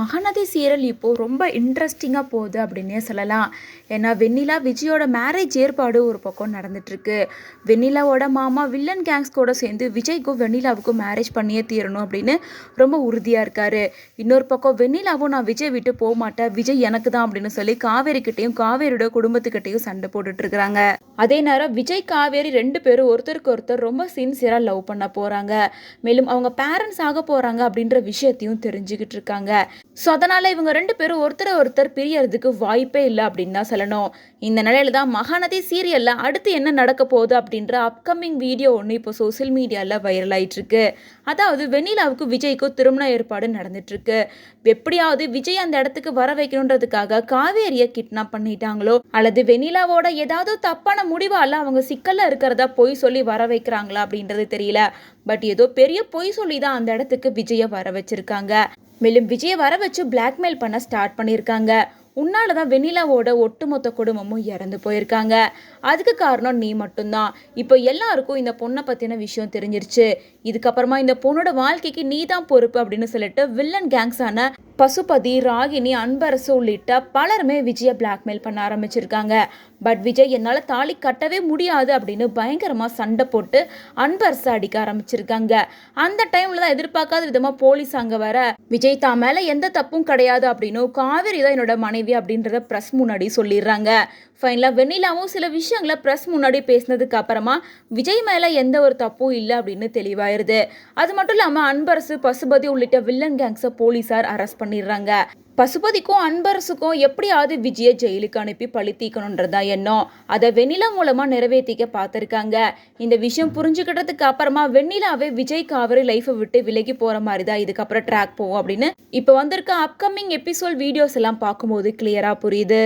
Mahanadi serial இப்போது ரொம்ப இன்ட்ரெஸ்டிங்காக போகுது அப்படின்னே சொல்லலாம். ஏன்னா வெண்ணிலா விஜயோட மேரேஜ் ஏற்பாடு ஒரு பக்கம் நடந்துட்டுருக்கு. வெண்ணிலாவோட மாமா வில்லன் கேங்ஸ் கூட சேர்ந்து விஜய்க்கும் வெண்ணிலாவுக்கும் மேரேஜ் பண்ணியே தீரணும் அப்படின்னு ரொம்ப உறுதியாக இருக்காரு. இன்னொரு பக்கம் வெண்ணிலாவும் நான் விஜய் விட்டு போக மாட்டேன், விஜய் எனக்கு தான் அப்படின்னு சொல்லி காவேரிக்கிட்டையும் காவேரியோட குடும்பத்துக்கிட்டையும் சண்டை போட்டுட்டு இருக்கிறாங்க. அதே நேரம் விஜய் காவேரி ரெண்டு பேரும் ஒருத்தருக்கு ஒருத்தர் ரொம்ப சின்சியராக லவ் பண்ண போகிறாங்க. மேலும் அவங்க பேரண்ட்ஸ் ஆக போகிறாங்க அப்படின்ற விஷயத்தையும் தெரிஞ்சுக்கிட்டு இருக்காங்க. ஸோ அதனால் இவங்க ரெண்டு பேரும் ஒருத்தர் பிரியறதுக்கு வாய்ப்பே இல்லை அப்படின்னு தான் சொல்லணும். இந்த நிலையில தான் மகாநதி சீரியலில் அடுத்து என்ன நடக்க போகுது அப்படின்ற அப்கமிங் வீடியோ ஒன்று இப்போ சோசியல் மீடியாவில் வைரல் ஆகிட்டு இருக்கு. அதாவது வெண்ணிலாவுக்கு விஜய்க்கும் திருமண ஏற்பாடு நடந்துட்டு இருக்கு. எப்படியாவது விஜய் அந்த இடத்துக்கு வர வைக்கணுன்றதுக்காக காவேரியை கிட்னாப் பண்ணிட்டாங்களோ அல்லது வெண்ணிலாவோட ஏதாவது தப்பான முடிவால அவங்க சிக்கல்ல இருக்கிறதா பொய் சொல்லி வர வைக்கிறாங்களா அப்படின்றது தெரியல. பட் ஏதோ பெரிய பொய் சொல்லி தான் அந்த இடத்துக்கு விஜயை வர வச்சிருக்காங்க. மேலும் விஜயை வர வச்சு பிளாக்மெயில் பண்ண ஸ்டார்ட் பண்ணியிருக்காங்க. உன்னால தான் வெண்ணிலாவோட ஒட்டுமொத்த குடும்பமும் இறந்து போயிருக்காங்க, அதுக்கு காரணம் நீ மட்டும்தான். இப்போ எல்லாருக்கும் இந்த பொண்ணை பற்றின விஷயம் தெரிஞ்சிருச்சு, இதுக்கப்புறமா இந்த பொண்ணோட வாழ்க்கைக்கு நீ தான் பொறுப்பு அப்படின்னு சொல்லிட்டு வில்லன் கேங்ஸான பசுபதி, ராகினி, அன்பரசு உள்ளிட்ட பலருமே விஜயை பிளாக்மெயில் பண்ண ஆரம்பிச்சிருக்காங்க. பட் விஜய் என்னால் தாலி கட்டவே முடியாது அப்படின்னு பயங்கரமாக சண்டை போட்டு அன்பரசு அடிக்க ஆரம்பிச்சிருக்காங்க. அந்த டைமில் தான் எதிர்பார்க்காத விதமாக போலீஸ் அங்கே வர விஜய் தான் மேலே எந்த தப்பும் கிடையாது அப்படின்னு காவேரி தான் என்னோட மனைவி அப்படின்றத ப்ரெஸ் முன்னாடி சொல்லிடுறாங்க. ஃபைனலாக வெண்ணிலாவும் சில விஷயங்களை ப்ரெஸ் முன்னாடி பேசினதுக்கு அப்புறமா விஜய் மேலே எந்த ஒரு தப்பும் இல்லை அப்படின்னு தெளிவாயிருது. அது மட்டும் இல்லாமல் அன்பரசு, பசுபதி உள்ளிட்ட வில்லன் கேங்ஸை போலீஸார் அரெஸ்ட் பண்ணிடுறாங்க. பசுபதிக்கும் அன்பரசுக்கும் எப்படியாவது விஜயை ஜெயிலுக்கு அனுப்பி பழி தீக்கணுன்றதா எண்ணம். அதை வெண்ணிலா மூலமாக நிறைவேற்றிக்க பார்த்துருக்காங்க. இந்த விஷயம் புரிஞ்சுக்கிட்டதுக்கு அப்புறமா வெண்ணிலாவே விஜய் காவேரி லைஃப்பை விட்டு விலகி போகிற மாதிரி தான் இதுக்கப்புறம் ட்ராக் போகும் அப்படின்னு இப்போ வந்திருக்க அப்கமிங் எபிசோட் வீடியோஸ் எல்லாம் பார்க்கும்போது கிளியராக புரியுது.